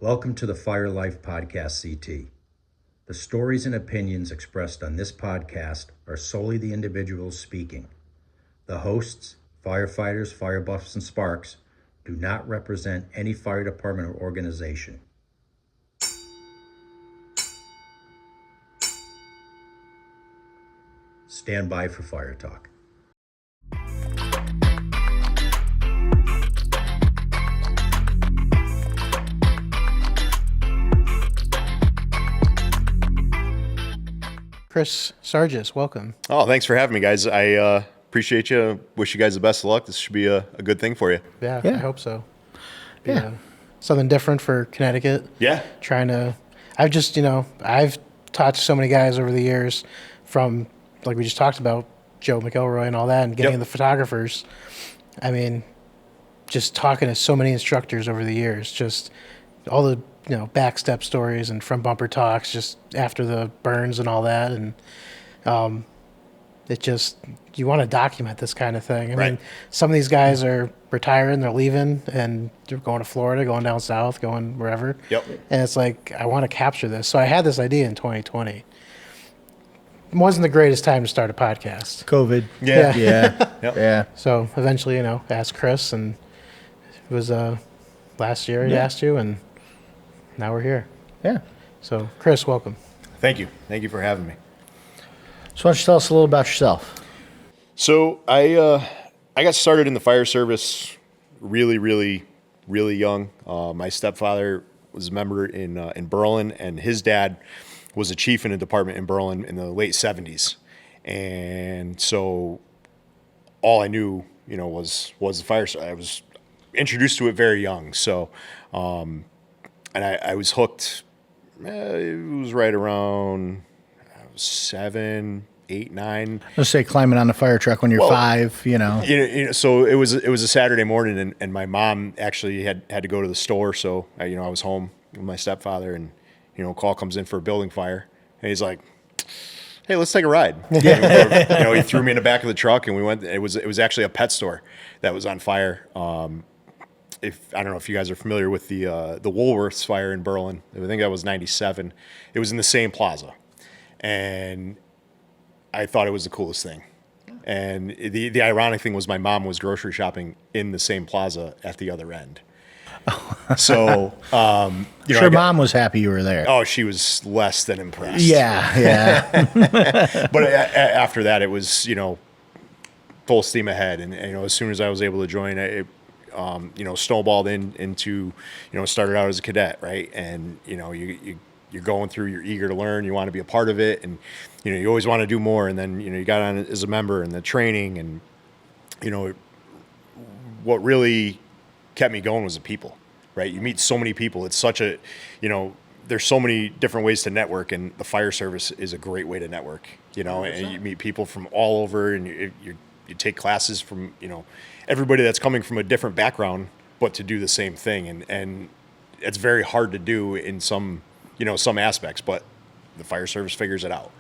Welcome to the Fire Life Podcast CT. The stories and opinions expressed on this podcast are solely the individuals speaking. The hosts, firefighters, fire buffs, and sparks do not represent any fire department or organization. Stand by for fire talk. Chris Sargis, welcome. Oh, thanks for having me, guys. I appreciate you. Wish you guys the best of luck. This should be a good thing for you. Yeah, I hope so. Something different for Connecticut. Yeah. I've talked to so many guys over the years from, like we just talked about, Joe McElroy and all that, and getting the photographers. I mean, just talking to so many instructors over the years, just all the, backstep stories and front bumper talks just after the burns and all that. And you want to document this kind of thing. I mean, some of these guys are retiring, they're leaving, and they're going to Florida, going down south, going wherever. Yep. And it's like, I want to capture this. So I had this idea in 2020. It wasn't the greatest time to start a podcast. COVID. Yeah. Yeah. So eventually, asked Chris, and it was last year he asked you, and now we're here. Yeah. So, Chris, welcome. Thank you. Thank you for having me. So why don't you tell us a little about yourself? So I got started in the fire service really, really, really young. My stepfather was a member in Berlin, and his dad was a chief in a department in Berlin in the late 70s. And so all I knew, was the fire service. I was introduced to it very young. So, and I was hooked. It was right around 7, 8, 9. Let's say climbing on the fire truck when you're 5, So it was a Saturday morning, and my mom actually had to go to the store. So I was home with my stepfather, and call comes in for a building fire, and he's like, "Hey, let's take a ride." Yeah. He threw me in the back of the truck, and we went. It was actually a pet store that was on fire. I don't know if you guys are familiar with the Woolworths fire in Berlin. I think that was 97. It was in the same plaza, and I thought it was the coolest thing. And the ironic thing was my mom was grocery shopping in the same plaza at the other end. So, Mom was happy you were there. Oh, she was less than impressed. Yeah. But after that, it was, full steam ahead. And, as soon as I was able to join, it snowballed into, started out as a cadet, right? And, you're going through, you're eager to learn, you want to be a part of it, and you always want to do more. And then you got on as a member and the training, and what really kept me going was the people, right? You meet so many people. It's such a, there's so many different ways to network, and the fire service is a great way to network. And you meet people from all over, and you take classes from everybody that's coming from a different background, but to do the same thing, and it's very hard to do in some aspects, but the fire service figures it out,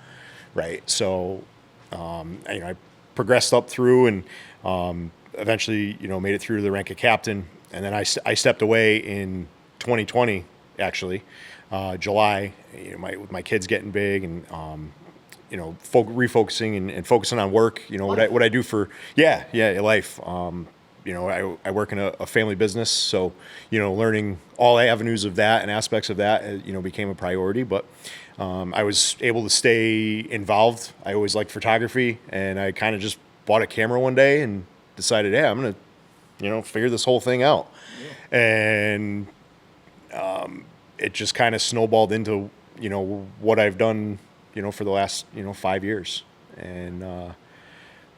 right? So, I progressed up through, and eventually, made it through the rank of captain, and then I stepped away in 2020, actually, July, with my kids getting big, and refocusing and focusing on work. What I do for life. I work in a family business, so learning all avenues of that and aspects of that became a priority. But I was able to stay involved. I always liked photography, and I kind of just bought a camera one day and decided, hey, I'm gonna figure this whole thing out. Yeah. And it just kind of snowballed into what I've done for the last 5 years, and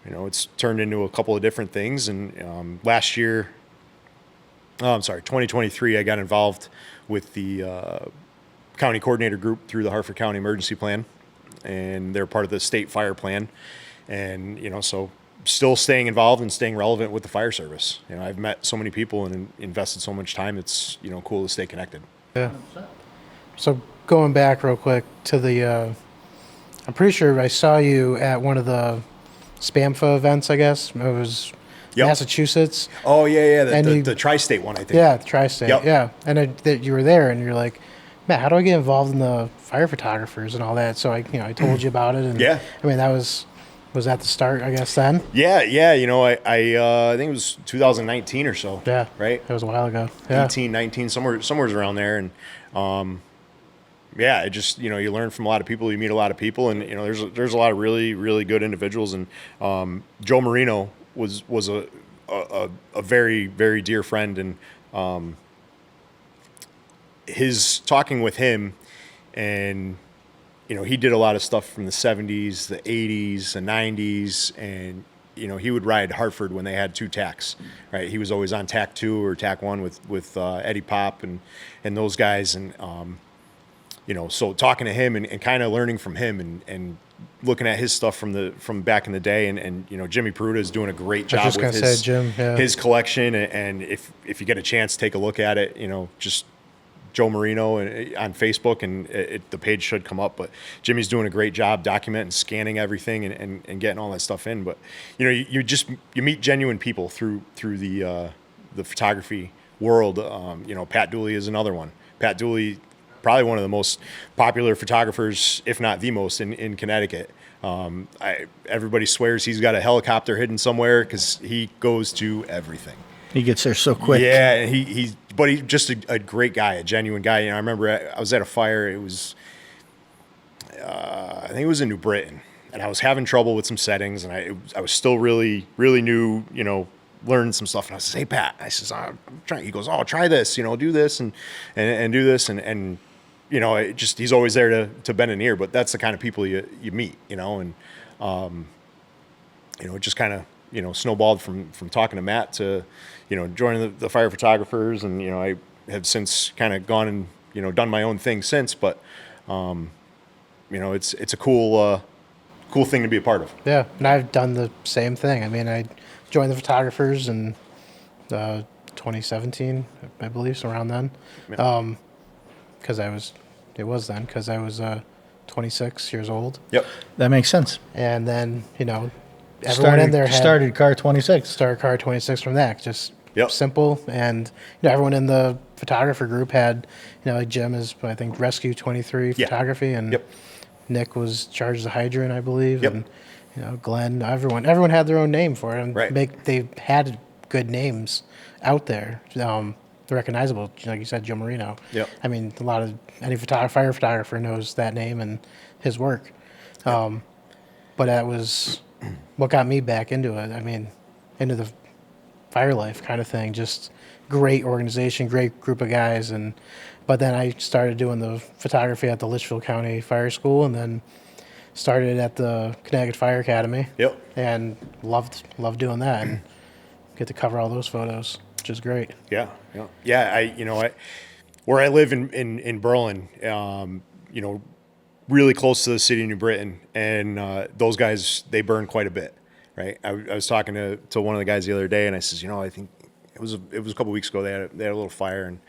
it's turned into a couple of different things. And last year, 2023, I got involved with the county coordinator group through the Hartford County Emergency Plan, and they're part of the state fire plan. And so still staying involved and staying relevant with the fire service. I've met so many people and invested so much time. It's cool to stay connected. Yeah. So going back real quick to the, I'm pretty sure I saw you at one of the SPAMFA events, I guess. It was Yep. Massachusetts. Oh yeah, And the tri-state one, I think. Yeah, the tri-state. Yep. Yeah, and you were there, and you're like, man, how do I get involved in the fire photographers and all that? So I told you about it, and Yeah. I mean, that was that the start, I guess, then? Yeah. I think it was 2019 or so. Yeah. Right. That was a while ago. Yeah. 18, 19, somewhere around there, and yeah, it just you learn from a lot of people, you meet a lot of people, and there's a lot of really really good individuals, and Joe Marino was a very very dear friend, and his talking with him, and he did a lot of stuff from the 70s, the 80s, the 90s, and he would ride Hartford when they had 2 tacks, right? He was always on tack 2 or tack 1 with Eddie Pop and those guys, and so talking to him and kind of learning from him and looking at his stuff from back in the day, and Jimmy Peruta is doing a great job with his collection, and if you get a chance, take a look at it. Just Joe Marino on Facebook, and the page should come up. But Jimmy's doing a great job documenting, scanning everything, and getting all that stuff in. But you meet genuine people through the photography world. Pat Dooley is another one. Pat Dooley, probably one of the most popular photographers, if not the most, in Connecticut. Everybody swears he's got a helicopter hidden somewhere because he goes to everything. He gets there so quick. Yeah, and he's just a great guy, a genuine guy. I remember I was at a fire. It was, I think it was in New Britain, and I was having trouble with some settings, and I was still really, really new, learning some stuff. And I said, "Hey, Pat," I says, "I'm trying." He goes, "Oh, try this, do this and do this," and it just, he's always there to bend an ear. But that's the kind of people you meet, and it just kind of snowballed from talking to Matt to joining the fire photographers, and I have since kind of gone and done my own thing since. But it's a cool thing to be a part of. Yeah, and I've done the same thing. I mean, I joined the photographers in 2017, I believe, so around then. Because I was 26 years old. Yep. That makes sense. And then, everyone in there started Car 26. Started Car 26 from that. Just Yep. simple. And, everyone in the photographer group had, like Jim is, I think, Rescue 23 Yeah. photography. And Yep. Nick was charged as a hydrant, I believe. Yep. And, Glenn, everyone had their own name for it. And Right. they had good names out there. Recognizable, like you said, Joe Marino. Yep. I mean, any fire photographer knows that name and his work. But that was what got me back into it. I mean, into the fire life kind of thing. Just great organization, great group of guys. But then I started doing the photography at the Litchfield County Fire School, and then started at the Connecticut Fire Academy. Yep. And loved doing that, and get to cover all those photos, which is great. Yeah. Where I live in Berlin, really close to the city of New Britain, and those guys, they burn quite a bit, right? I was talking to one of the guys the other day, and I says, I think it was a couple weeks ago. They had a little fire, and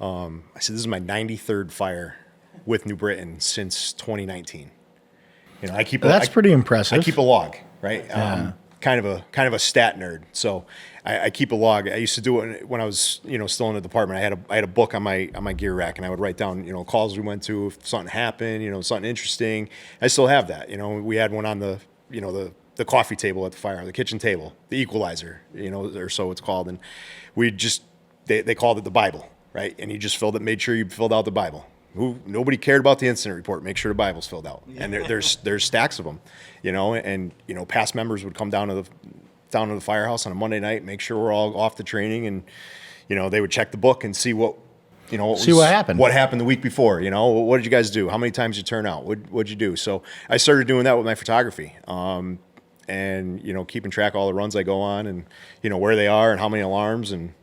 I said, this is my 93rd fire with New Britain since 2019. That's pretty impressive. I keep a log, right? Kind of a stat nerd, so I keep a log. I used to do it when I was still in the department. I had a book on my gear rack, and I would write down calls we went to, if something happened, something interesting. I still have that. We had one on the the coffee table at the fire, the kitchen table, the equalizer, or so it's called, and they called it the Bible, right? And you just made sure you filled out the Bible. Nobody cared about the incident report. Make sure the Bible's filled out, and there's stacks of them, and past members would come down to the firehouse on a Monday night, make sure we're all off the training, and they would check the book and see what happened. What happened the week before? What did you guys do? How many times you turn out? What'd you do? So I started doing that with my photography, and keeping track of all the runs I go on, and where they are and how many alarms, and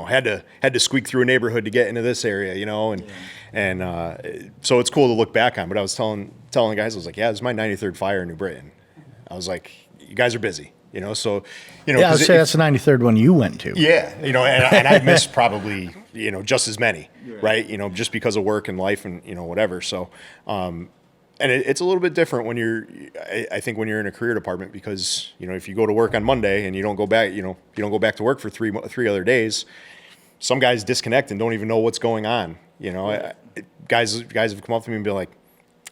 had to squeak through a neighborhood to get into this area, and so it's cool to look back on. But I was telling the guys, I was like, yeah, this is my 93rd fire in New Britain. I was like, you guys are busy, so yeah, I'd say that's the 93rd one you went to. Yeah, and I missed probably just as many, right? Just because of work and life and whatever. So and it's a little bit different when I think when you're in a career department, because, if you go to work on Monday and you don't go back, you don't go back to work for three other days, some guys disconnect and don't even know what's going on. Guys have come up to me and be like,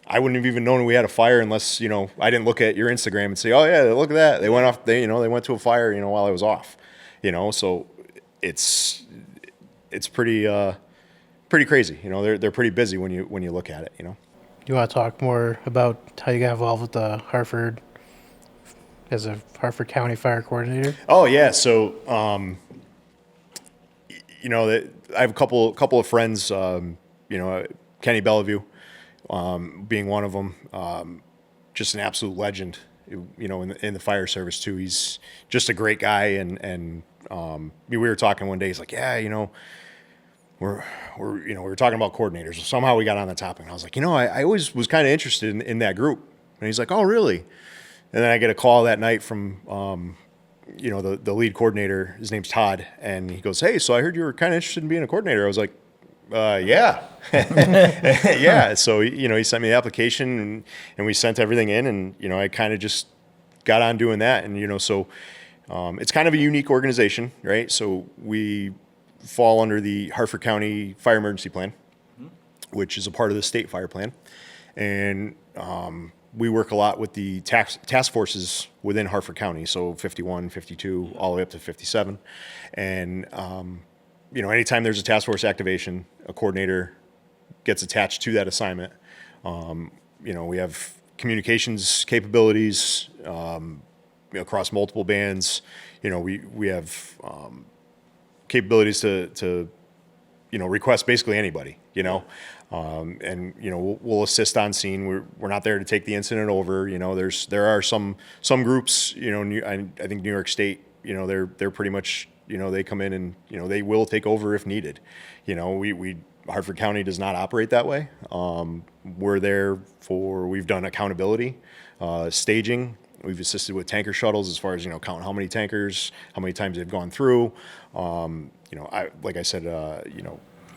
I wouldn't have even known we had a fire unless, I didn't look at your Instagram and say, oh yeah, look at that. They went off, they went to a fire, while I was off, so it's pretty crazy. They're pretty busy when you look at it, You want to talk more about how you got involved with the Hartford as a Hartford County Fire Coordinator? Oh yeah. So, I have a couple of friends, Kenny Bellevue, being one of them, just an absolute legend, in the fire service too. He's just a great guy. And we were talking one day, he's like, yeah, we were talking about coordinators. Somehow we got on the topic, and I was like, I always was kind of interested in that group. And he's like, oh, really? And then I get a call that night from, the lead coordinator. His name's Todd, and he goes, hey, so I heard you were kind of interested in being a coordinator. I was like, yeah. Yeah. So, he sent me the application, and we sent everything in, and, I kind of just got on doing that. And, so it's kind of a unique organization, right? So we fall under the Hartford County Fire Emergency Plan, which is a part of the state fire plan. And we work a lot with the task forces within Hartford County, so 51, 52, all the way up to 57. And, anytime there's a task force activation, a coordinator gets attached to that assignment. We have communications capabilities across multiple bands. We have capabilities to request basically anybody, and we'll assist on scene. We're not there to take the incident over. There are some groups, I think New York State, they're pretty much, they come in and they will take over if needed. Hartford County does not operate that way. We're there we've done accountability, staging. We've assisted with tanker shuttles as far as, counting how many tankers, how many times they've gone through. Like I said,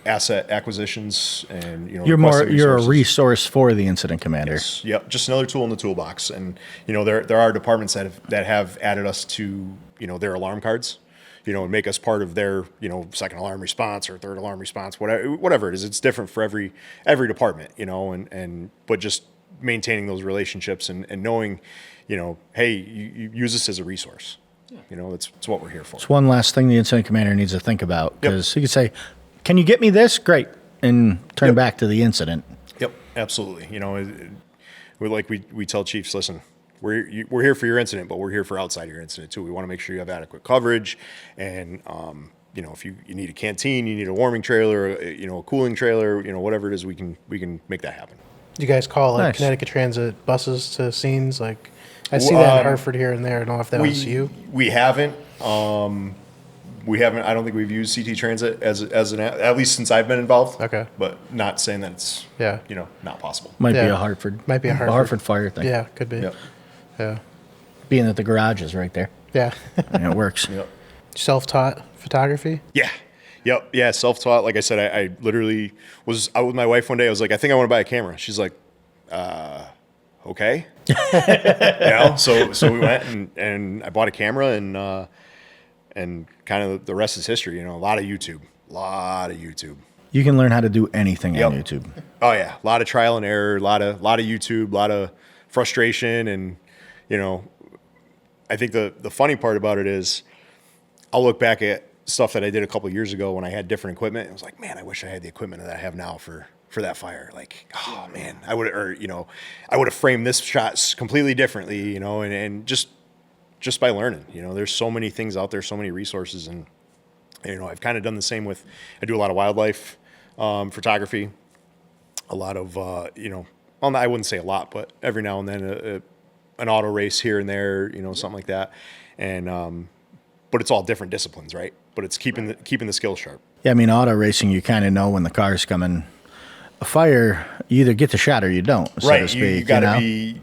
asset acquisitions, and, you're a resource for the incident commander. Yes. Yep. Just another tool in the toolbox. And, there are departments that have added us to, their alarm cards, and make us part of their, second alarm response or third alarm response, whatever it is. It's different for every department, but just maintaining those relationships and knowing, hey, you use this as a resource. Yeah. That's what we're here for. It's one last thing the incident commander needs to think about, because he could say, can you get me this? Great. And turn back to the incident. Yep, absolutely. We tell chiefs, listen, we're here for your incident, but we're here for outside your incident too. We want to make sure you have adequate coverage. And, if you need a canteen, you need a warming trailer, a cooling trailer, whatever it is, we can make that happen. Do you guys call Nice. Connecticut Transit buses to scenes? Like, I see that in Hartford here and there. I don't know if that was you. We haven't. I don't think we've used CT Transit as at least since I've been involved. Okay. But not saying that it's not possible. Might be a Hartford. Might be a Hartford. Hartford fire thing. Yeah, could be. Yep. Yeah. Being that the garage is right there. Yeah. And it works. Yep. Self-taught photography? Yeah. Yep. Yeah. Self-taught. Like I said, I literally was out with my wife one day. I was like, I think I want to buy a camera. She's like, okay. So we went and I bought a camera, and kind of the rest is history. A lot of YouTube. You can learn how to do anything on YouTube. Oh yeah. A lot of trial and error, a lot of YouTube, a lot of frustration. And, I think the funny part about it is I'll look back at stuff that I did a couple of years ago when I had different equipment. I was like, man, I wish I had the equipment that I have now for that fire. Like, oh man, I would have framed this shot completely differently, and just by learning, there's so many things out there, so many resources. And, I've kind of done the same I do a lot of wildlife photography, a lot of, I wouldn't say a lot, but every now and then an auto race here and there, something like that. And, but it's all different disciplines, right? But it's keeping the skills sharp. Yeah, I mean, auto racing, you kind of know when the car's coming. A fire, you either get the shot or you don't, so to speak. You got to be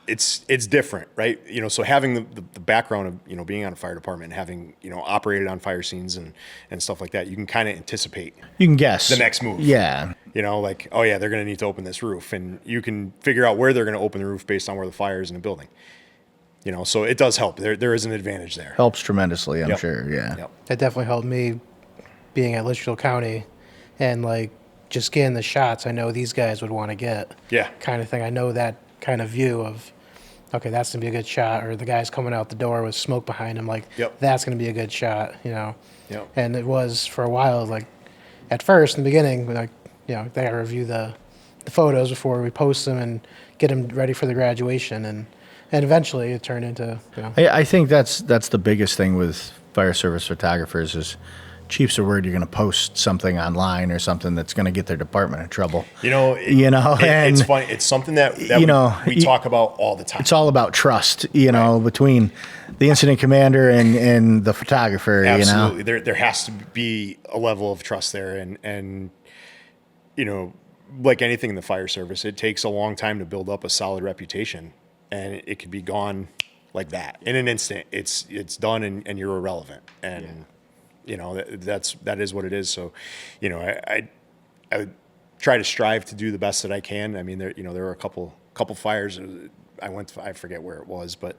it's different, right? You know, so having the background of, you know, being on a fire department and having, you know, operated on fire scenes and stuff like that, you can kind of anticipate You can guess the next move. Yeah. You know, like, oh yeah, they're going to need to open this roof, and you can figure out where they're going to open the roof based on where the fire is in the building. You know, so it does help. There is an advantage there. Helps tremendously, I'm Yep. sure. Yeah. Yep. That definitely helped me being at Litchfield County and like just getting the shots I know these guys would want to get. Yeah. Kind of thing. I know that kind of view of, okay, that's going to be a good shot. Or the guy's coming out the door with smoke behind him. Like, Yep. that's going to be a good shot, you know. Yep. And it was for a while, like, at first, in the beginning, like, you know, they got to review the photos before we post them and get them ready for the graduation. And eventually it turned into, you know. I think that's the biggest thing with fire service photographers is chiefs are worried you're going to post something online or something that's going to get their department in trouble. You know, and it's funny. It's something that you know, we talk about all the time. it's all about trust, you know, between the incident commander and the photographer. Absolutely. You know, There has to be a level of trust there. And, you know, like anything in the fire service, it takes a long time to build up a solid reputation, and it could be gone like that. In an instant, it's done and you're irrelevant. And, you know, that is what it is. So, you know, I would try to strive to do the best that I can. I mean, there were a couple fires. I forget where it was, but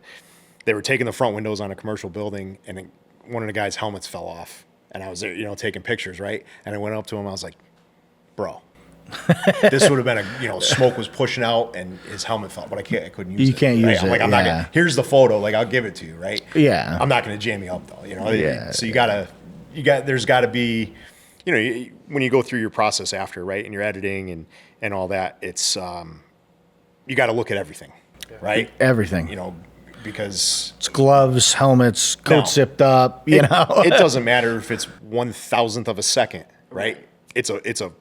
they were taking the front windows on a commercial building, and one of the guys' helmets fell off. And I was there, you know, taking pictures, right? And I went up to him. I was like, bro, this would have been smoke was pushing out and his helmet fell, but I couldn't use it. You can't use right? I'm it, like, I'm not yeah. gonna, here's the photo. Like, I'll give it to you, right? Yeah. I'm not going to jam you up though, you know? Yeah. So there's gotta be, you know, when you go through your process after, right? And you're editing and all that, it's, you got to look at everything, right? everything. You know, because It's gloves, helmets, coat No. zipped up, you know. it doesn't matter if it's 1,000th of a second, right? It's a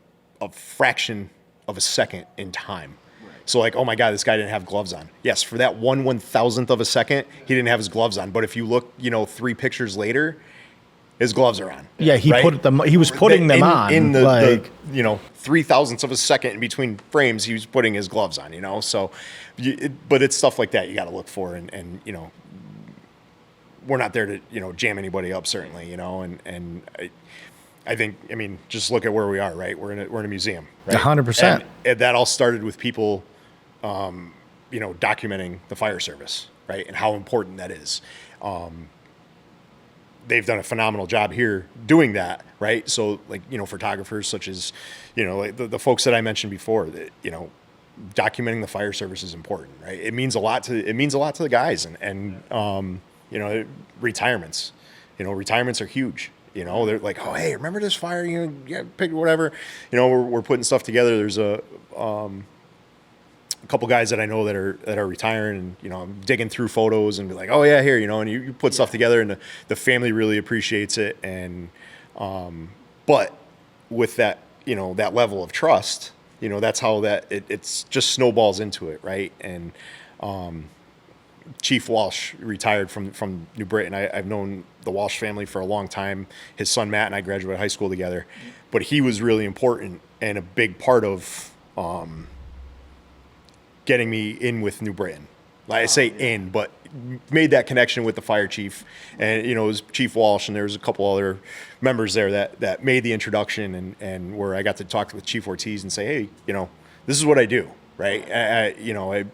fraction of a second in time. So like, oh my God, this guy didn't have gloves on. Yes, for that 1/1000th of a second, he didn't have his gloves on. But if you look, you know, 3 pictures later, his gloves are on. Yeah, he right? he was putting them on. in the like, 3,000ths of a second in between frames. He was putting his gloves on. You know, so, but it's stuff like that you got to look for, and you know, we're not there to, you know, jam anybody up, certainly, you know, and I think, I mean, just look at where we are, right? We're in a museum, right? 100%. And that all started with people, you know, documenting the fire service, right? And how important that is. They've done a phenomenal job here doing that, right? So, like, you know, photographers such as, you know, like the folks that I mentioned before, that, you know, documenting the fire service is important, right? It means a lot to the guys, and you know, retirements. You know, retirements are huge. You know, they're like, oh, hey, remember this fire? You know, yeah, pick whatever. You know, we're putting stuff together. There's a couple guys that I know that are retiring, and, you know, I'm digging through photos and be like, oh yeah, here, you know, and you put stuff together, and the family really appreciates it. And but with that, you know, that level of trust, you know, that's how it's just snowballs into it, right? And Chief Walsh retired from New Britain. I've known the Walsh family for a long time. His son Matt and I graduated high school together, but he was really important and a big part of getting me in with New Britain. Like I say in, but made that connection with the fire chief, and, you know, it was Chief Walsh, and there was a couple other members there that made the introduction, and where I got to talk with Chief Ortiz and say, hey, you know, this is what I do, right? I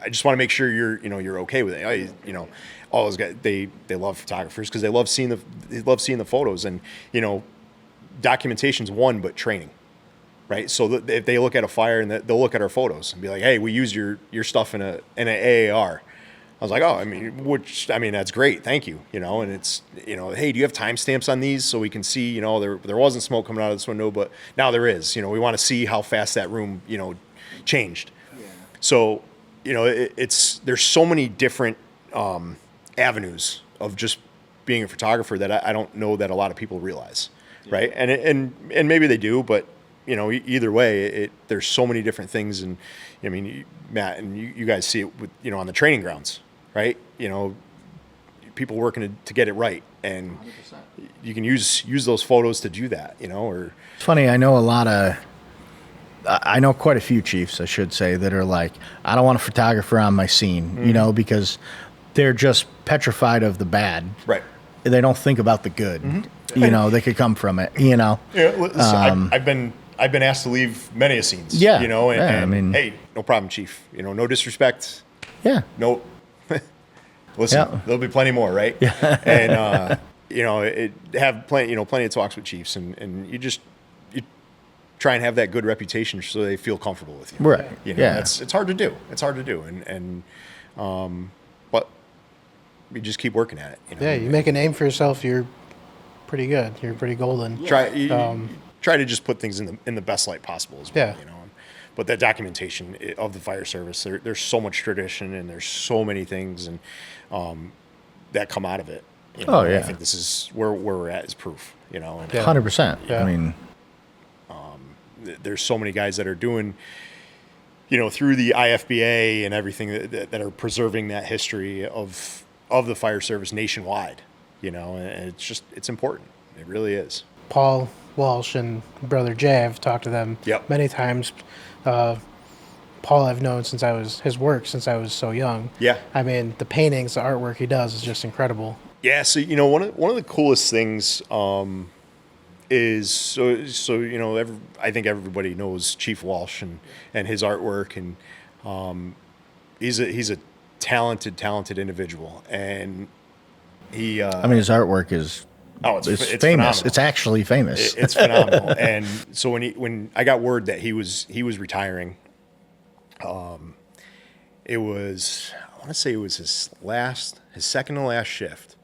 just want to make sure you're okay with it. You know, all those guys, they love photographers because they love seeing the photos, and, you know, documentation's one, but training, right? So if they look at a fire, and they'll look at our photos and be like, hey, we used your stuff in an AAR. I was like, oh, I mean, that's great, thank you. You know, and it's, you know, hey, do you have timestamps on these so we can see, you know, there wasn't smoke coming out of this window, but now there is. You know, we want to see how fast that room, you know, changed. Yeah. So, you know, there's so many different avenues of just being a photographer that I don't know that a lot of people realize, right? And maybe they do, but, you know, either way, there's so many different things. And I mean, Matt, and you guys see it with, you know, on the training grounds, right? You know, people working to get it right, and 100%. You can use those photos to do that, you know. Or it's funny, I know a lot of I know quite a few chiefs, I should say, that are like, I don't want a photographer on my scene, you know, because they're just petrified of the bad. Right. They don't think about the good. You know, they could come from it, you know. Yeah, listen, I've been asked to leave many a scenes. Yeah, you know, yeah, and I mean- hey, no problem, Chief. You know, no disrespect. Yeah. No, listen, Yeah. there'll be plenty more, right? Yeah. And you know, have plenty of talks with chiefs, and you try and have that good reputation so they feel comfortable with you. Right. You know, Yeah. it's hard to do. It's hard to do, and but you just keep working at it. You know? Yeah, you make a name for yourself. You're pretty good. You're pretty golden. Try to just put things in the best light possible as well. Yeah. You know, but that documentation of the fire service, there's so much tradition and there's so many things and that come out of it. You know, Oh, and yeah. I think this is where we're at is proof. You know, and 100%. Yeah. I mean, there's so many guys that are doing, you know, through the IFBA and everything that are preserving that history of the fire service nationwide. You know, and it's important. It really is. Paul Walsh and brother Jay, I've talked to them Yep. many times. Paul I've known since his work since I was so young. Yeah. I mean, the paintings, the artwork he does is just incredible. Yeah, so you know one of the coolest things is so you know I think everybody knows Chief Walsh and his artwork and he's a talented individual and he I mean, his artwork is it's famous. phenomenal. It's actually famous. It's phenomenal. And so when I got word that he was retiring, it was I want to say it was his second to last shift.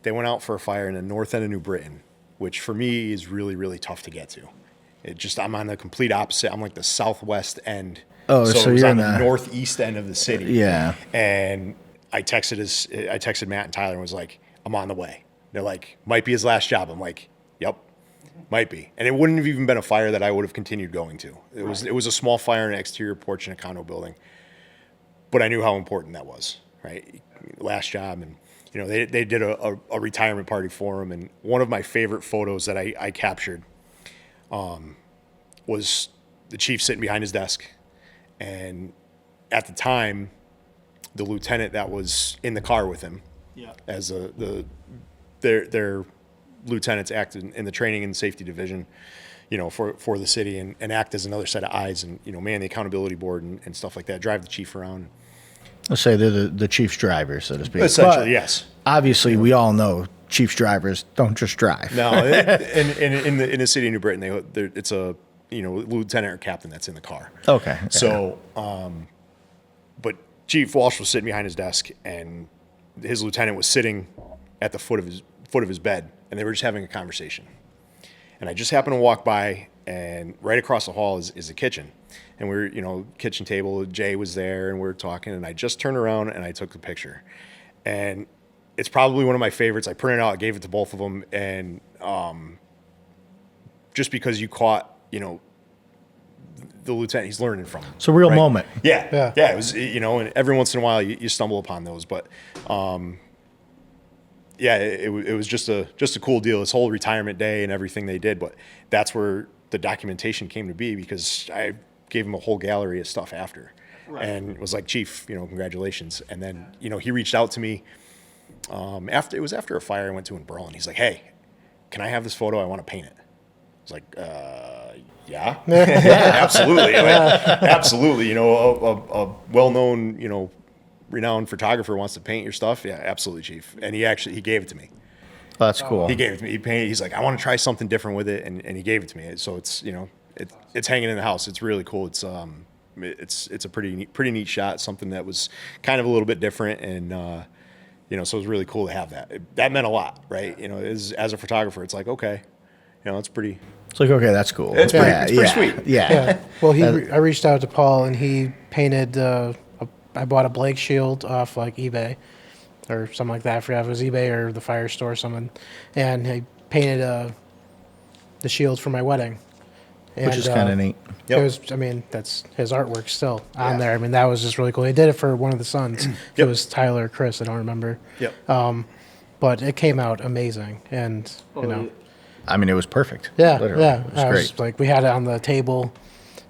They went out for a fire in the north end of New Britain, which for me is really, really tough to get to. I'm on the complete opposite. I'm like the southwest end. Oh, so it was you're on in the the- northeast end of the city. Yeah. And I texted Matt and Tyler and was like, I'm on the way. They're like, might be his last job. I'm like, yep, might be. And it wouldn't have even been a fire that I would have continued going to. It was a small fire in an exterior porch in a condo building. But I knew how important that was, right? Last job. And, you know, they did a retirement party for him. And one of my favorite photos that I captured was the chief sitting behind his desk. And at the time, the lieutenant that was in the car with him, as their lieutenants act in the training and safety division, you know, for the city and act as another set of eyes and, you know, man the accountability board and stuff like that, drive the chief around. Let's say they're the chief's driver, so to speak. Essentially, But yes. obviously, we all know chief's drivers don't just drive. No, in the city of New Britain, it's a, you know, lieutenant or captain that's in the car. Okay. yeah. So, but Chief Walsh was sitting behind his desk, and his lieutenant was sitting at the foot of his bed, and they were just having a conversation. And I just happened to walk by, and right across the hall is the kitchen, and we're, you know, kitchen table. Jay was there, and we were talking, and I just turned around and I took the picture, and it's probably one of my favorites. I printed it out, I gave it to both of them, and just because you caught, you know, the lieutenant, he's learning from him. It's a real right? moment. Yeah. It was, you know, and every once in a while you stumble upon those, but yeah, it was just a cool deal. This whole retirement day and everything they did, but that's where the documentation came to be because I gave him a whole gallery of stuff after, and it was like, Chief, you know, congratulations. And then, you know, he reached out to me after a fire I went to in Berlin. He's like, hey, can I have this photo? I want to paint it. I was like, yeah, absolutely. Absolutely. You know, a well-known, you know, renowned photographer wants to paint your stuff. Yeah, absolutely, Chief. And he gave it to me. Well, that's cool. He gave it to me. He painted. He's like, I want to try something different with it, and he gave it to me. So it's, you know, it's hanging in the house. It's really cool. It's a pretty neat shot. Something that was kind of a little bit different, and you know, so it was really cool to have that. That meant a lot, right? You know, as a photographer, it's like, okay, you know, it's pretty. It's like, okay, that's cool. It's pretty sweet. Yeah. Yeah. Well, I reached out to Paul and he painted. I bought a Blake shield off like eBay or something like that. I forgot if it was eBay or the fire store or something, and he painted the shield for my wedding. Which is kind of neat. Yep. It was. I mean, that's his artwork still on Yeah. there. I mean, that was just really cool. He did it for one of the sons. It Yep. was Tyler or Chris. I don't remember. Yep. But it came out amazing, and you know. I mean, it was perfect. Yeah, Literally. yeah. It was I great. was like, we had it on the table,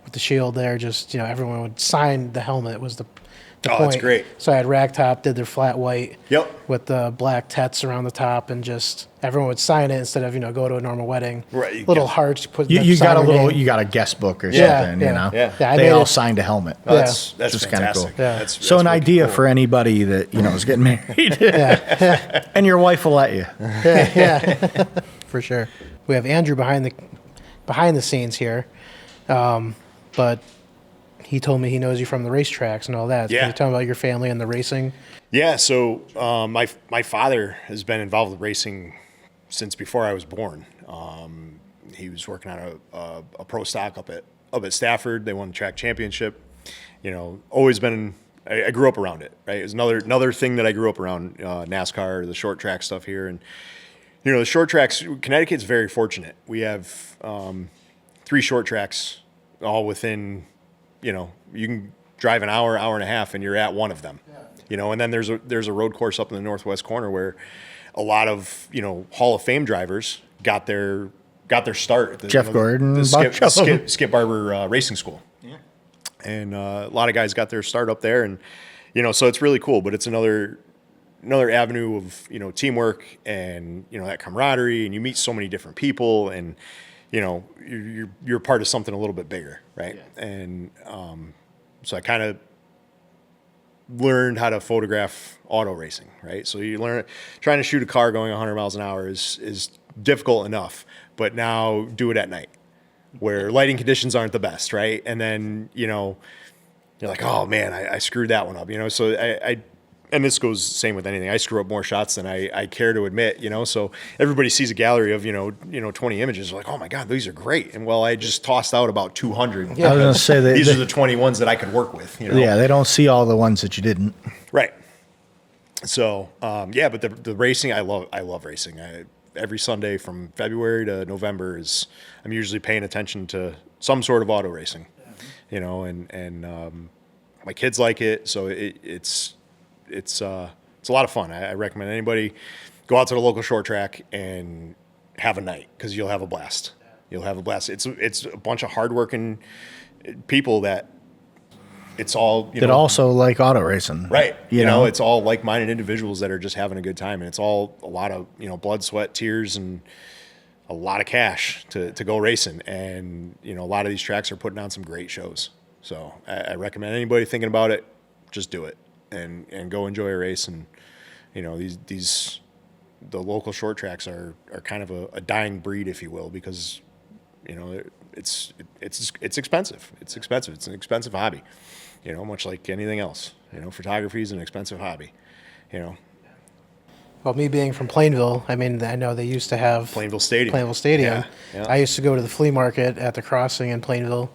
with the shield there. Just, everyone would sign the helmet was the point. That's great. So I had ragtop, did their flat white Yep. with the black tets around the top, and just everyone would sign it instead of, go to a normal wedding. Right. Little hearts. Put You got a sign little, your name. you got a guest book or Yeah, something, yeah. Yeah. Yeah, I They made all it- signed a helmet. Oh, that's Just kinda cool. fantastic. Yeah. That's So an wicked idea cool. for anybody that, is getting married. And your wife will let you. yeah, for sure. We have Andrew behind the scenes here, but he told me he knows you from the racetracks and all that. Yeah. Can you tell me about your family and the racing? Yeah, so my father has been involved with racing since before I was born. He was working on a pro stock up at Stafford. They won the track championship. Always been. I grew up around it. Right, it was another thing that I grew up around, NASCAR, the short track stuff here, and the short tracks. Connecticut's very fortunate. We have 3 short tracks, all within. You can drive an hour and a half, and you're at one of them. And then there's a road course up in the northwest corner where a lot of Hall of Fame drivers got their start. Jeff Gordon, the Skip Barber Racing School. Yeah, and a lot of guys got their start up there, and so it's really cool. But it's another avenue of teamwork and that camaraderie, and you meet so many different people, and you're part of something a little bit bigger, right? Yeah. And so I kind of learned how to photograph auto racing, right? So you learn trying to shoot a car going 100 miles an hour is difficult enough, but now do it at night where lighting conditions aren't the best, right? And then you're like, oh man, I screwed that one up, So I and this goes the same with anything. I screw up more shots than I care to admit, So everybody sees a gallery of 20 images. They're like, oh my God, these are great. And well, I just tossed out about 200. I was going to say these are the 20 ones that I could work with. Yeah, they don't see all the ones that you didn't. Right. So but the racing, I love racing. Every Sunday from February to November I'm usually paying attention to some sort of auto racing, and my kids like it, so it's a lot of fun. I recommend anybody go out to the local short track and have a night because you'll have a blast. You'll have a blast. It's a bunch of hardworking people that it's all That also like auto racing. right. You know? It's all like-minded individuals that are just having a good time, and it's all a lot of blood, sweat, tears, and a lot of cash to go racing. And a lot of these tracks are putting on some great shows. So I recommend anybody thinking about it, just do it. And go enjoy a race, and the local short tracks are kind of a dying breed, if you will, because it's expensive. It's expensive. It's an expensive hobby, much like anything else. Photography is an expensive hobby. Well, me being from Plainville, I know they used to have Plainville Stadium. Yeah. I used to go to the flea market at the Crossing in Plainville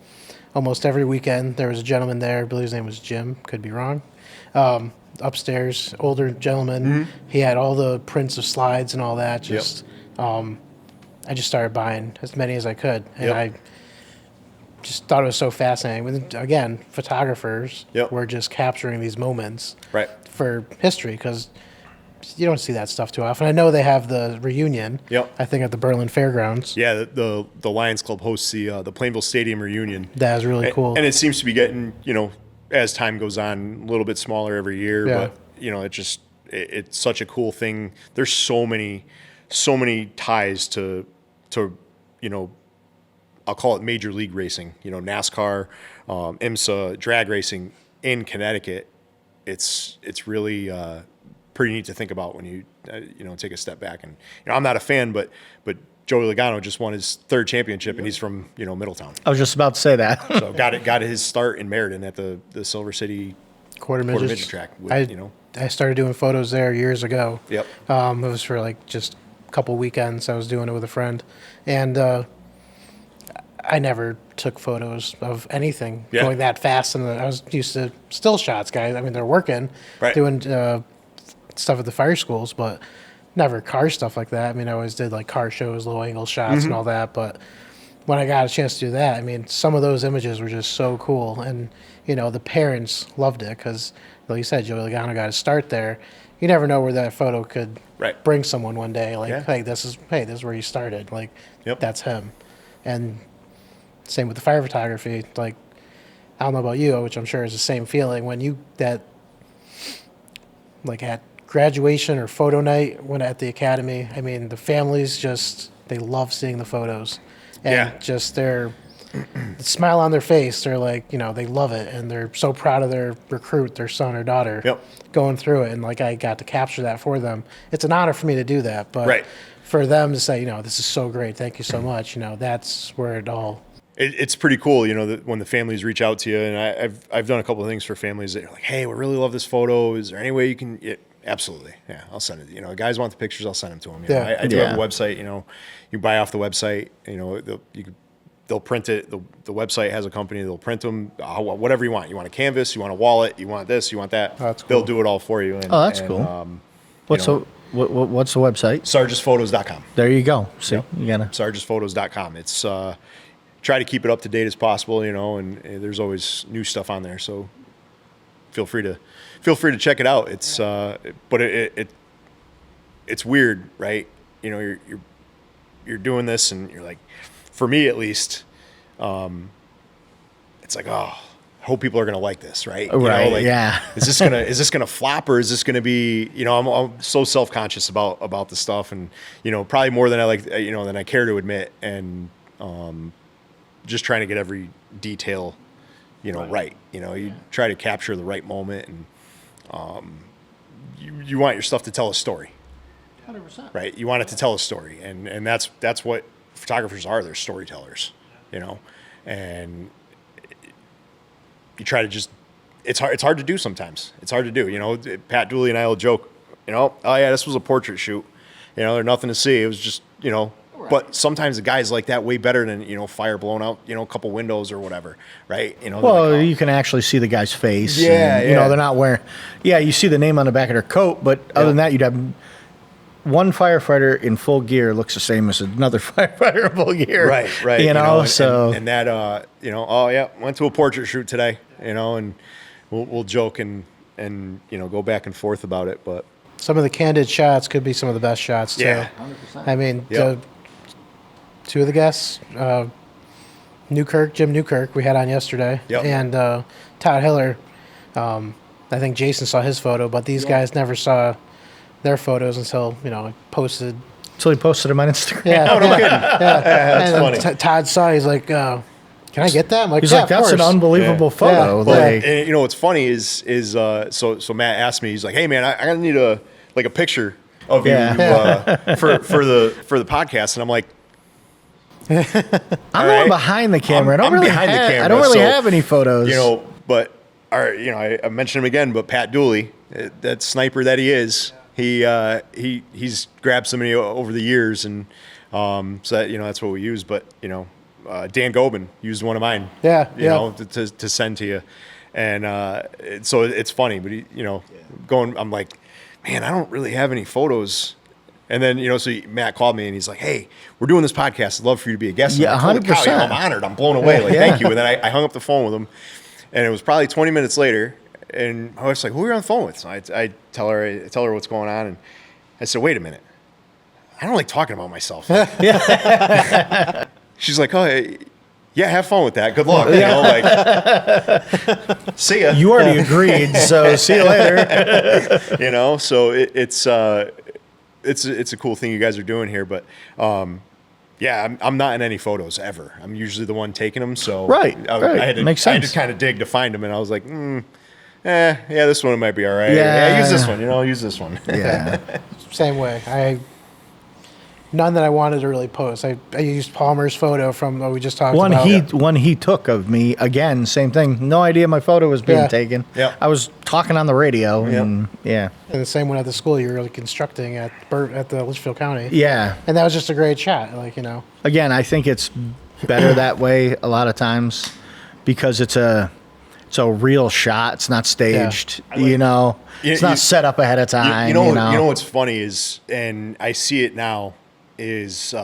almost every weekend. There was a gentleman there, I believe his name was Jim, could be wrong. Upstairs, older gentleman. Mm-hmm. He had all the prints of slides and all that. I just started buying as many as I could, and I just thought it was so fascinating. Again, photographers were just capturing these moments for history, because you don't see that stuff too often. I know they have the reunion. I think at the Berlin Fairgrounds. Yeah, the Lions Club hosts the Plainville Stadium reunion. That is really cool. And it seems to be getting as time goes on, a little bit smaller every year, but it's such a cool thing. There's so many ties to I'll call it major league racing, NASCAR, IMSA, drag racing in Connecticut. It's really pretty neat to think about when you take a step back. And I'm not a fan, but Joey Logano just won his 3rd championship, and he's from Middletown. I was just about to say that. So got his start in Meriden at the Silver City quarter midget track. I started doing photos there years ago. Yep. It was for just a couple weekends. I was doing it with a friend, and I never took photos of anything going that fast. And I was used to still shots, guys. They're working, doing stuff at the fire schools, but never car stuff like that. I always did car shows, low angle shots and all that. But when I got a chance to do that, some of those images were just so cool. And, the parents loved it because, like you said, Joey Logano got his start there. You never know where that photo could bring someone one day. Hey, this is where you started. That's him. And Same with the fire photography. Like, I don't know about you, which I'm sure is the same feeling when like at graduation or photo night when at the academy. I mean, the families they love seeing the photos, and just the smile on their face. They're like, they love it, and they're so proud of their recruit, their son or daughter, going through it. And like, I got to capture that for them. It's an honor for me to do that, but for them to say, this is so great, thank you so much. That's where it all. It's pretty cool, that when the families reach out to you, and I've done a couple of things for families that are like, hey, we really love this photo. Is there any way you can? Absolutely, yeah, I'll send it. Guys want the pictures, I'll send them to them. I do have a website. You buy off the website. They'll print it. The website has a company. They'll print them. Whatever you want. You want a canvas. You want a wallet. You want this. You want that. That's cool. They'll do it all for you. That's cool. What's the website? Sargisphotos.com. There you go. See, you gotta Sargisphotos.com. It's try to keep it up to date as possible, and there's always new stuff on there. So feel free to check it out. It's but it's weird, right? You're doing this, and you're like, for me at least, it's like, oh, I hope people are gonna like this, right? Yeah. Is this gonna flop, or is this gonna be? I'm so self-conscious about the stuff, and probably more than I like, than I care to admit, and just trying to get every detail, right. You try to capture the right moment, and you want your stuff to tell a story. 100%. Right. You want it to tell a story, and that's what photographers are. They're storytellers, and you try to just. It's hard to do sometimes. It's hard to do. Pat Dooley and I will joke. Oh yeah, this was a portrait shoot. There's nothing to see. It was just Right. But sometimes the guys like that way better than fire blown out a couple windows or whatever, right? Well, you can actually see the guy's face. Yeah, and, they're not wearing. Yeah, you see the name on the back of their coat, but other than that, you'd have one firefighter in full gear looks the same as another firefighter in full gear. Right. So and that oh yeah, went to a portrait shoot today, and we'll joke and go back and forth about it, but Some of the candid shots could be some of the best shots too. Yeah. 100%. I mean, two of the guests, Jim Newkirk, we had on yesterday, and Todd Hiller. I think Jason saw his photo, but these guys never saw their photos until I posted. So he posted them on Instagram. Yeah, no kidding. That's and funny. Todd saw. He's like, "Can I get that?" I'm like, He's "Yeah, like, that's of an course." unbelievable photo. Well, Like, and what's funny is so Matt asked me, he's like, hey man, I gotta need a picture of you for the podcast, and I'm like, I'm going behind the camera. I don't really have any photos. But I mentioned him again, but Pat Dooley, that sniper that he is, he's grabbed so many over the years, and so that, that's what we use. But Dan Gobin used one of mine. To send to you, and so it's funny. But I'm like, man, I don't really have any photos. And then, so Matt called me and he's like, hey, we're doing this podcast. I'd love for you to be a guest. Yeah, 100%. I'm honored. I'm blown away. Thank you. And then I hung up the phone with him, and it was probably 20 minutes later. And I was like, who are you on the phone with? So I tell her what's going on. And I said, wait a minute. I don't like talking about myself. She's like, oh, yeah, have fun with that. Good luck. See ya. You already agreed, so see you later. So it's a cool thing you guys are doing here, but I'm not in any photos ever. I'm usually the one taking them. So right. I had to, Makes sense. I had to kind of dig to find them, and I was like, this one might be all right. Yeah, use this one. Use this one. Yeah, same way. None that I wanted to really post. I used Palmer's photo from what we just talked about. One he took of me, again, same thing. No idea my photo was being taken. Yeah. I was talking on the radio. And And the same one at the school you were like constructing at the Litchfield County. Yeah. And that was just a great shot. Again, I think it's better that way a lot of times because it's a real shot. It's not staged. It's not set up ahead of time. You know what's funny is, and I see it now, is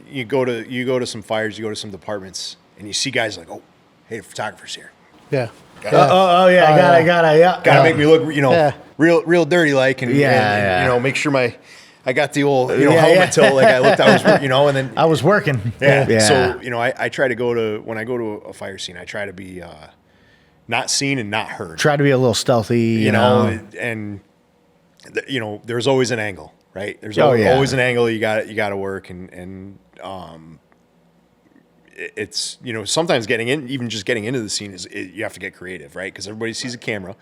you go to some fires, you go to some departments, and you see guys like, oh, hey, the photographer's here. Yeah. Gotta make me look, real dirty like, and make sure my I got the old, helmet tilt. Like I looked, I was, and then I was working. Yeah. So, I try to when I go to a fire scene, I try to be not seen and not heard. Try to be a little stealthy, you know. And, there's always an angle, right? There's always an angle you got to work. And it's, sometimes even just getting into the scene you have to get creative, right? Because everybody sees a camera,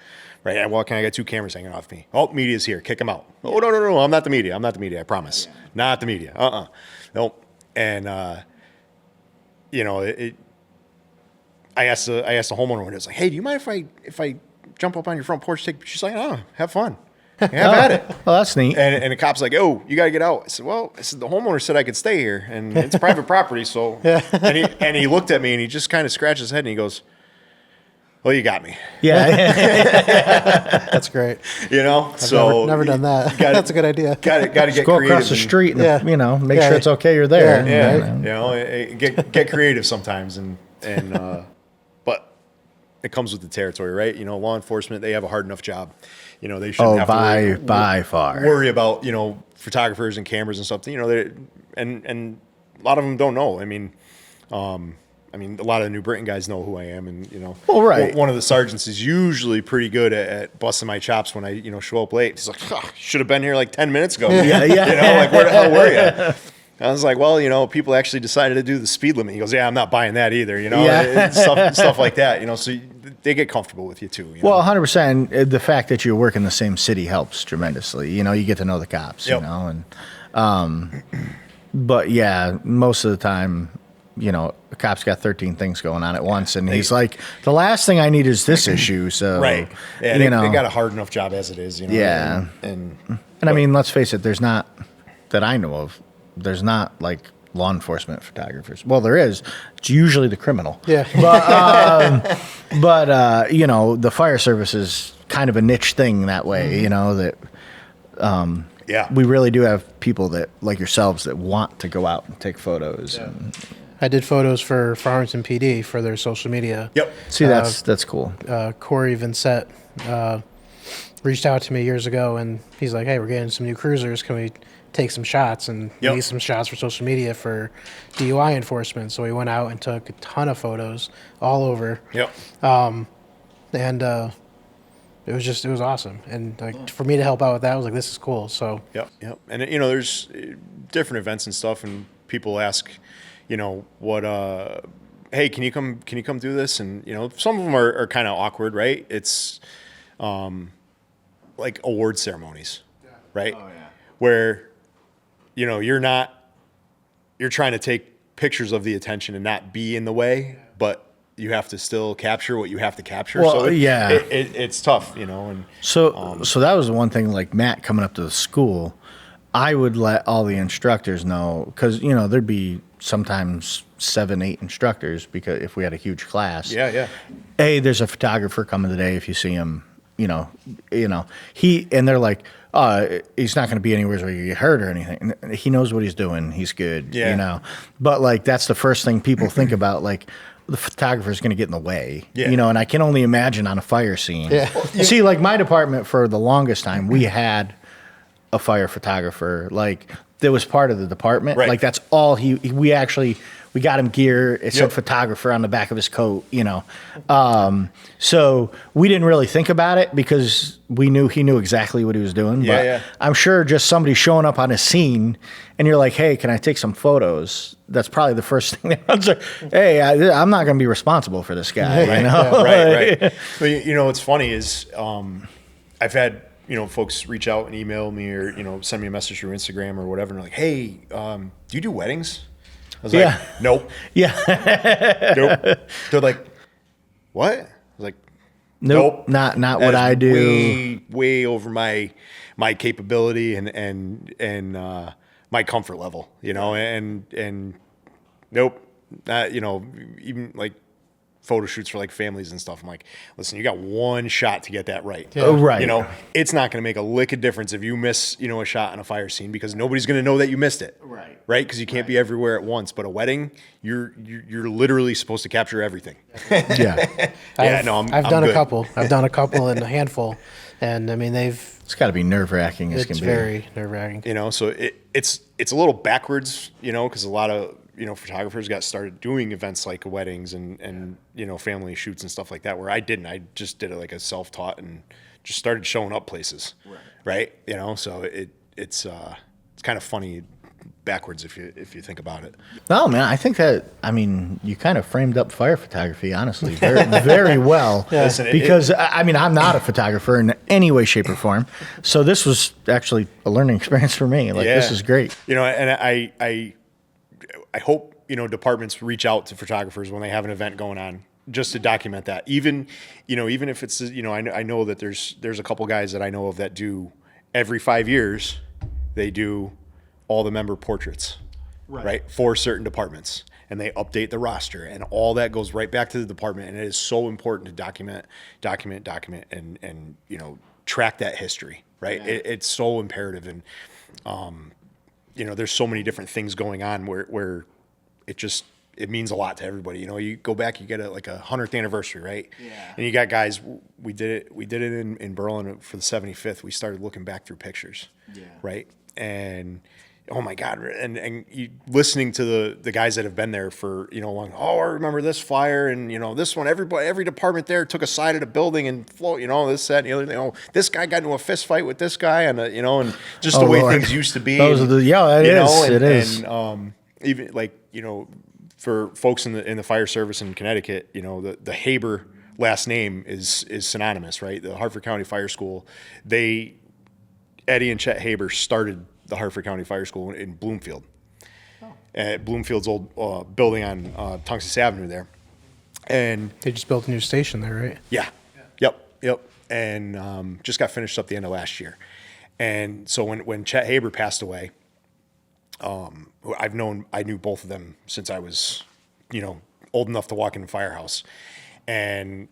right? I walk in, I got 2 cameras hanging off me. Oh, media's here. Kick them out. Oh, no. I'm not the media. I promise. Yeah. Not the media. Nope. And, I asked the homeowner when it was like, hey, do you mind if I jump up on your front porch? She's like, oh, have fun. Have at it. Well, that's neat. And the cop's like, oh, you got to get out. I said, the homeowner said I could stay here, and it's private property. So, and he looked at me, and he just kind of scratched his head, and he goes, well, you got me. Yeah. That's great. I've never done that. That's a good idea. Got to get go creative. Across the street and, make sure it's okay you're there. Yeah. Get creative sometimes. But it comes with the territory, right? Law enforcement, they have a hard enough job. They shouldn't have to by far worry about, photographers and cameras and stuff. And a lot of them don't know. I mean, a lot of the New Britain guys know who I am, and Well, right. One of the sergeants is usually pretty good at busting my chops when I show up late. He's like, should have been here like 10 minutes ago. Yeah. Like where the hell were you? I was like, well, people actually decided to do the speed limit. He goes, yeah, I'm not buying that either. Stuff like that. So they get comfortable with you too. Well, 100%. The fact that you work in the same city helps tremendously. You get to know the cops. Yep. But yeah, most of the time, a cop's got 13 things going on at once, and he's like, the last thing I need is this issue. So right, yeah, they got a hard enough job as it is. Yeah, and I mean, let's face it. There's not that I know of. There's not like law enforcement photographers. Well, there is. It's usually the criminal. Yeah. But the fire service is kind of a niche thing that way. That. We really do have people that like yourselves that want to go out and take photos. Yeah. And, I did photos for Farmington PD for their social media. Yep. See, that's cool. Corey Vincent reached out to me years ago, and he's like, hey, we're getting some new cruisers. Can we take some shots and need some shots for social media for DUI enforcement? So we went out and took a ton of photos all over. Yep. It was awesome. And for me to help out with that, I was like, this is cool. So Yep. And there's different events and stuff, and people ask, what hey, can you come do this? And some of them are kind of awkward, right? It's like award ceremonies, right? Oh, yeah. Where you're trying to take pictures of the attention and not be in the way, but you have to still capture what you have to capture. Well, so it's tough, and so that was the one thing, like Matt coming up to the school, I would let all the instructors know, because there'd be sometimes 7-8 instructors, because if we had a huge class, hey, there's a photographer coming today. If you see him, and they're like, he's not going to be anywhere where you get hurt or anything. He knows what he's doing. He's good, But like, that's the first thing people think about, like, the photographer's going to get in the way, and I can only imagine on a fire scene. Yeah. See, like my department, for the longest time, we had a fire photographer, like that was part of the department. Right. Like that's all we got him gear. It said photographer on the back of his coat, So we didn't really think about it because we knew he knew exactly what he was doing. But I'm sure just somebody showing up on a scene and you're like, hey, can I take some photos? That's probably the first thing. Like, hey, I'm not going to be responsible for this guy. Right. But what's funny is I've had folks reach out and email me or send me a message through Instagram or whatever, and they're like, hey, do you do weddings? I was like, nope. Yeah. Nope. They're like, what? I was like, nope. Not what I do. Way over my capability and my comfort level, and nope. Even like photo shoots for like families and stuff. I'm like, listen, you got one shot to get that right. Yeah. Oh, right. It's not going to make a lick of difference if you miss, a shot on a fire scene, because nobody's going to know that you missed it. Right. Right. Because you can't be everywhere at once. But a wedding, you're literally supposed to capture everything. Yeah. I've done a couple. I've done a couple and a handful, and I mean they've It's got to be nerve-wracking as can It's be. very nerve-wracking. You know, so it's a little backwards, you know, because a lot of, you know, photographers got started doing events like weddings and you know, family shoots and stuff like that, where I didn't. I just did it like a self-taught and just started showing up places, right? You know, so it's kind of funny backwards if you think about it. No, man, I think that, I mean, you kind of framed up fire photography, honestly, very, very well. Listen, because, I mean, I'm not a photographer in any way, shape, or form. So this was actually a learning experience for me. Like, this is great. You know, and I hope, you know, departments reach out to photographers when they have an event going on, just to document that. Even if it's, you know, I know that there's a couple guys that I know of that do every 5 years, they do all the member portraits, right, for certain departments, and they update the roster, and all that goes right back to the department. And it is so important to document, and you know, track that history, right? Yeah. It's so imperative, and you know, there's so many different things going on where it means a lot to everybody. You know, you go back, you get like a 100th anniversary, right? Yeah. And you got guys. We did it in Berlin for the 75th. We started looking back through pictures, right? And oh my God! And you listening to the guys that have been there for, you know, long. Oh, I remember this fire, and you know, this one. Every department there took a side of the building and float. You know, this, that, and the other thing. Oh, this guy got into a fist fight with this guy, and you know, and just the way things used to be. Those are it is. And even like, you know, for folks in the fire service in Connecticut, you know, the Haber last name is synonymous, right? The Hartford County Fire School, Eddie and Chet Haber started the Hartford County Fire School in Bloomfield, at Bloomfield's old building on Tungus Avenue there. And they just built a new station there, right? Yeah. Yep. And just got finished up the end of last year. And so when Chet Haber passed away, I knew both of them since I was, you know, old enough to walk in the firehouse. And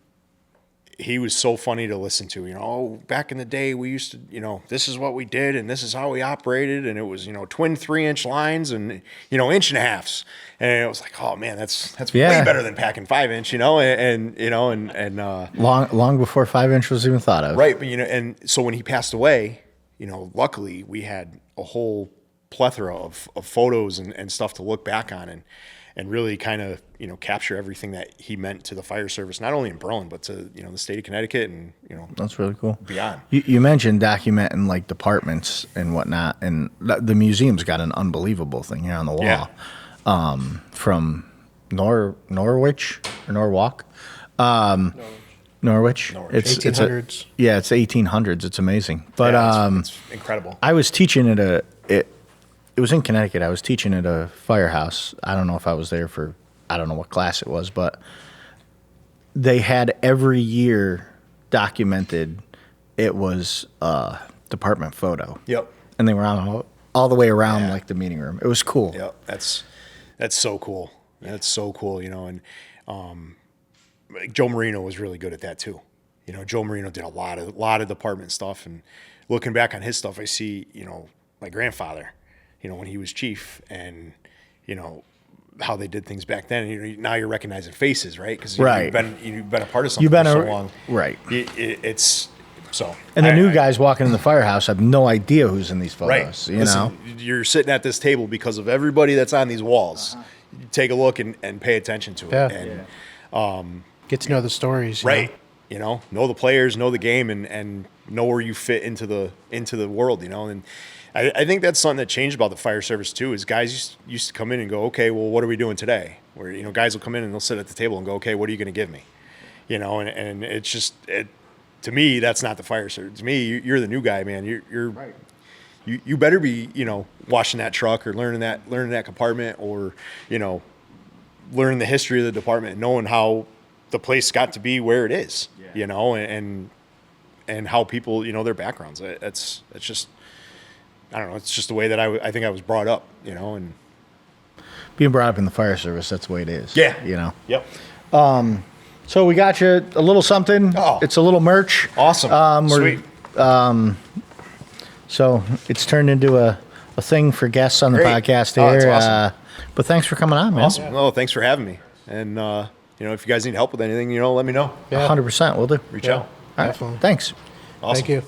he was so funny to listen to. You know, oh, back in the day we used to, you know, this is what we did and this is how we operated, and it was, you know, twin 3-inch lines and, you know, 1.5 inches. And it was like, oh man, that's way better than packing 5-inch, you know, and you know, and long before 5-inch was even thought of. Right, but you know, and so when he passed away, you know, luckily we had a whole plethora of photos and stuff to look back on and really kind of, you know, capture everything that he meant to the fire service, not only in Berlin, but to, you know, the state of Connecticut and, you know, that's really cool. Beyond. You mentioned documenting like departments and whatnot, and the museum's got an unbelievable thing here on the wall, from Norwich or Norwalk, Norwich. It's 1800s. It's 1800s. It's amazing, but it's incredible. I was teaching it was in Connecticut. I was teaching at a firehouse. I don't know if I was there for, I don't know what class it was, but they had every year documented. It was a department photo. Yep. And they were on all the way around like the meeting room. It was cool. Yep. That's so cool. That's so cool, you know, and Joe Marino was really good at that too. You know, Joe Marino did a lot of department stuff, and looking back on his stuff, I see, you know, my grandfather, you know, when he was chief, and, you know, how they did things back then. You know, now you're recognizing faces, right? Because you've been a part of something for so long. Right. It's so. And the new guys walking in the firehouse have no idea who's in these photos. Right. You know, you're sitting at this table because of everybody that's on these walls. You take a look and pay attention to it. And, get to know the stories. Right. You know, the players, know the game, and know where you fit into the world. You know, and I think that's something that changed about the fire service too. Is guys used to come in and go, okay, well, what are we doing today? Where, you know, guys will come in and they'll sit at the table and go, okay, what are you going to give me? You know, and it's just to me, that's not the fire service. To me, you're the new guy, man. You're right. You better be, you know, washing that truck or learning that compartment, or, you know, learning the history of the department and knowing how the place got to be where it is, you know, and how people, you know, their backgrounds. It's just, I don't know. It's just the way that I think I was brought up, you know, and being brought up in the fire service, that's the way it is. Yeah. You know? Yep. So we got you a little something. Oh. It's a little merch. Awesome. Sweet. So it's turned into a thing for guests on the podcast here. That's awesome. But thanks for coming on, man. Awesome. No, thanks for having me. And, you know, if you guys need help with anything, you know, let me know. 100%. We'll do. Reach out. All right. Definitely. Thanks. Awesome. Thank you.